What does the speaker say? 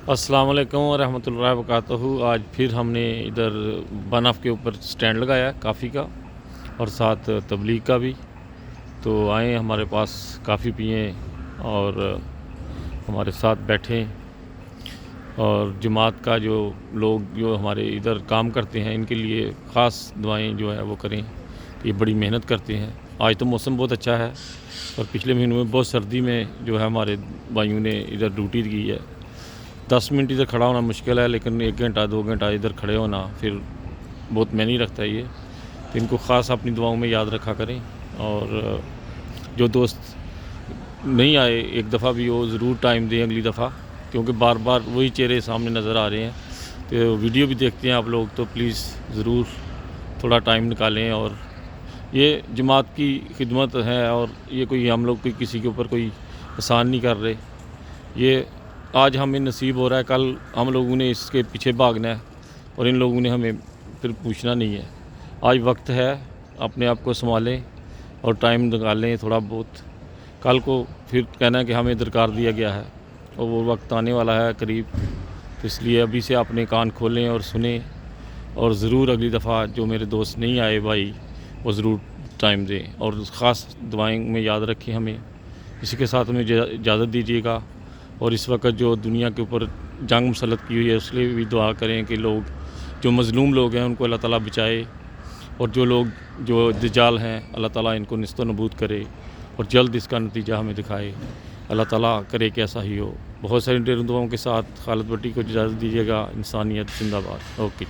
अस्सलाम वालेकुम वरहमतुल्लाहि वबरकातुहू। आज फिर हमने इधर बनफ के ऊपर स्टैंड लगाया काफ़ी का और साथ तबलीग का भी। तो आए हमारे पास काफ़ी पिए और हमारे साथ बैठें, और जमात का जो लोग जो हमारे इधर काम करते हैं इनके लिए ख़ास दुआएं जो है वो करें कि ये बड़ी मेहनत करते हैं। आज तो मौसम बहुत अच्छा है और पिछले महीनों में बहुत सर्दी में जो है हमारे भाइयों ने इधर ड्यूटी की है। 10 मिनट इधर खड़ा होना मुश्किल है, लेकिन 1 घंटा 2 घंटा इधर खड़े होना फिर बहुत मैनी रखता है ये। तो इनको ख़ास अपनी दुआओं में याद रखा करें। और जो दोस्त नहीं आए एक दफ़ा भी वो ज़रूर टाइम दें अगली दफ़ा, क्योंकि बार बार वही चेहरे सामने नज़र आ रहे हैं। तो वीडियो भी देखते हैं आप लोग, तो प्लीज़ ज़रूर थोड़ा टाइम निकालें। और ये जमात की खिदमत है और ये कोई हम लोग कोई किसी के ऊपर कोई एहसान नहीं कर रहे। ये आज हमें नसीब हो रहा है, कल हम लोगों ने इसके पीछे भागना है और इन लोगों ने हमें फिर पूछना नहीं है। आज वक्त है, अपने आप को संभालें और टाइम निकालें थोड़ा बहुत। कल को फिर कहना है कि हमें दरकार दिया गया है और वो वक्त आने वाला है करीब। तो इसलिए अभी से अपने कान खोलें और सुनें, और ज़रूर अगली दफ़ा जो मेरे दोस्त नहीं आए भाई वो ज़रूर टाइम दें और ख़ास दुआएं में याद रखें हमें। इसी के साथ हमें इजाज़त दीजिएगा। और इस वक्त जो दुनिया के ऊपर जंग मुसल्लत की हुई है उसके लिए भी दुआ करें कि लोग जो मज़लूम लोग हैं उनको अल्लाह ताला बचाए, और जो लोग जो दज्जाल हैं अल्लाह ताला इनको निस्तो नबूद करे और जल्द इसका नतीजा हमें दिखाए। अल्लाह ताला करे कि ऐसा ही हो। बहुत सारी दुआओं के साथ खालिद भट्टी को इजाज़त दीजिएगा। इंसानियत जिंदाबाद। ओके।